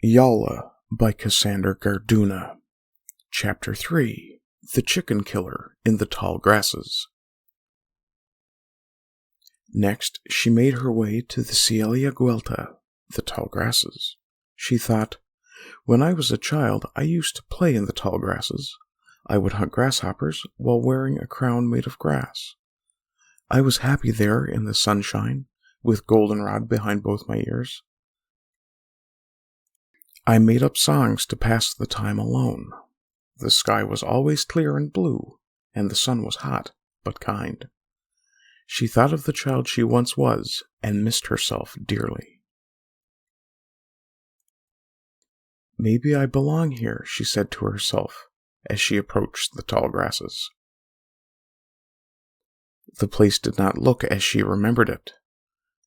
Yolla by Cassander Garduna. Chapter 3. The Chicken Killer in the Tall Grasses. Next, she made her way to the Cielia Guelta, the tall grasses. She thought, when I was a child, I used to play in the tall grasses. I would hunt grasshoppers while wearing a crown made of grass. I was happy there in the sunshine, with goldenrod behind both my ears. I made up songs to pass the time alone. The sky was always clear and blue, and the sun was hot, but kind. She thought of the child she once was, and missed herself dearly. Maybe I belong here, she said to herself, as she approached the tall grasses. The place did not look as she remembered it.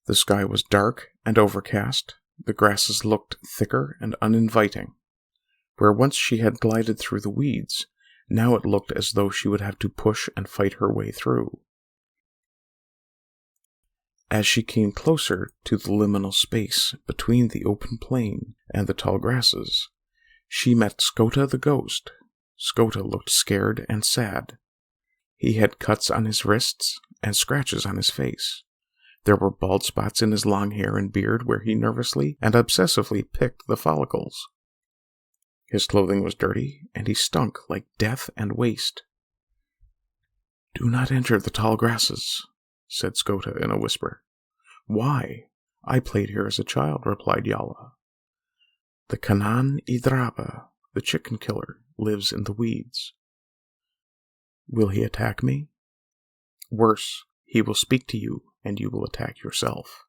The sky was dark and overcast. The grasses looked thicker and uninviting. Where once she had glided through the weeds, now it looked as though she would have to push and fight her way through. As she came closer to the liminal space between the open plain and the tall grasses, she met Skota the ghost. Skota looked scared and sad. He had cuts on his wrists and scratches on his face. There were bald spots in his long hair and beard where he nervously and obsessively picked the follicles. His clothing was dirty, and he stunk like death and waste. "Do not enter the tall grasses," said Skota in a whisper. "Why? I played here as a child," replied Yolla. "The Canon Idraba, the chicken killer, lives in the weeds." "Will he attack me?" "Worse, he will speak to you, and you will attack yourself."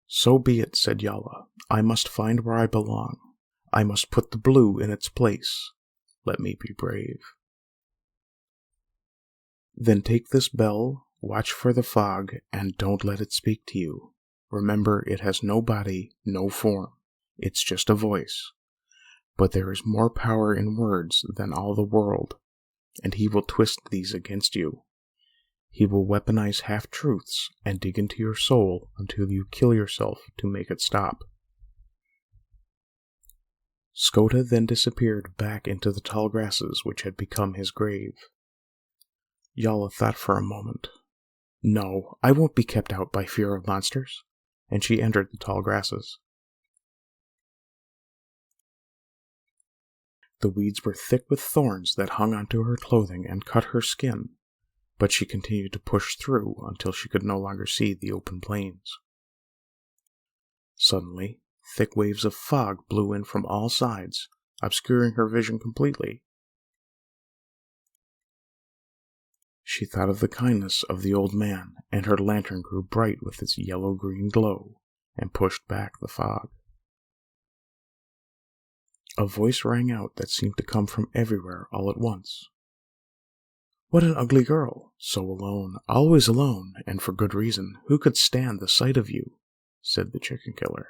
"So be it," said Yolla. "I must find where I belong. I must put the blue in its place. Let me be brave." "Then take this bell, watch for the fog, and don't let it speak to you. Remember, it has no body, no form. It's just a voice. But there is more power in words than all the world, and he will twist these against you. He will weaponize half-truths and dig into your soul until you kill yourself to make it stop." Skota then disappeared back into the tall grasses which had become his grave. Yolla thought for a moment. "No, I won't be kept out by fear of monsters," and she entered the tall grasses. The weeds were thick with thorns that hung onto her clothing and cut her skin, but she continued to push through until she could no longer see the open plains. Suddenly, thick waves of fog blew in from all sides, obscuring her vision completely. She thought of the kindness of the old man, and her lantern grew bright with its yellow-green glow, and pushed back the fog. A voice rang out that seemed to come from everywhere all at once. "What an ugly girl! So alone, always alone, and for good reason. Who could stand the sight of you?" said the chicken killer.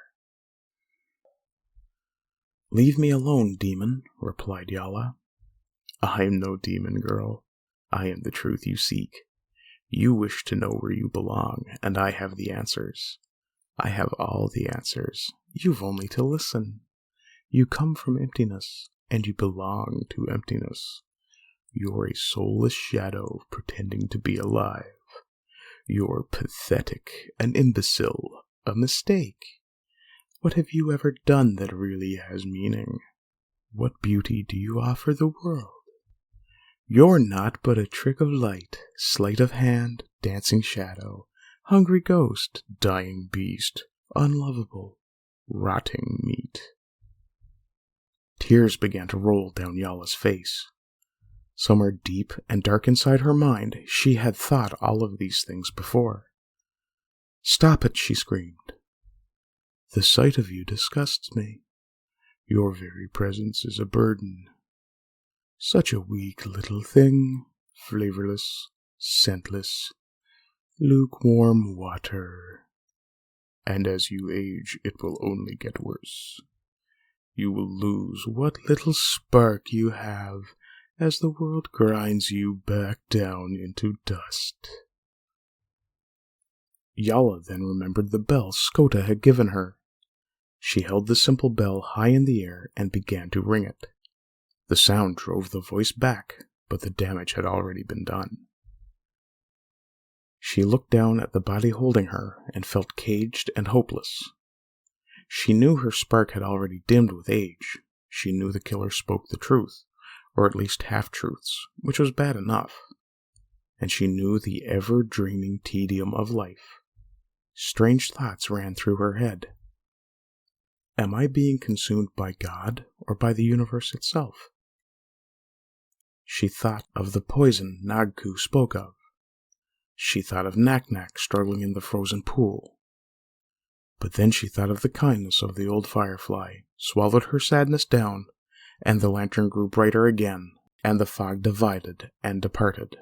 "Leave me alone, demon," replied Yolla. "I am no demon, girl. I am the truth you seek. You wish to know where you belong, and I have the answers. I have all the answers. You've only to listen. You come from emptiness, and you belong to emptiness. You're a soulless shadow pretending to be alive. You're pathetic, an imbecile, a mistake. What have you ever done that really has meaning? What beauty do you offer the world? You're not but a trick of light, sleight of hand, dancing shadow, hungry ghost, dying beast, unlovable, rotting meat." Tears began to roll down Yolla's face. Somewhere deep and dark inside her mind, she had thought all of these things before. "Stop it," she screamed. "The sight of you disgusts me. Your very presence is a burden. Such a weak little thing, flavorless, scentless, lukewarm water. And as you age, it will only get worse. You will lose what little spark you have as the world grinds you back down into dust." Yolla then remembered the bell Skota had given her. She held the simple bell high in the air and began to ring it. The sound drove the voice back, but the damage had already been done. She looked down at the body holding her and felt caged and hopeless. She knew her spark had already dimmed with age. She knew the killer spoke the truth, or at least half-truths, which was bad enough. And she knew the ever-dreaming tedium of life. Strange thoughts ran through her head. Am I being consumed by God or by the universe itself? She thought of the poison Nagku spoke of. She thought of Nak-Nak struggling in the frozen pool. But then she thought of the kindness of the old firefly, swallowed her sadness down, and the lantern grew brighter again, and the fog divided and departed.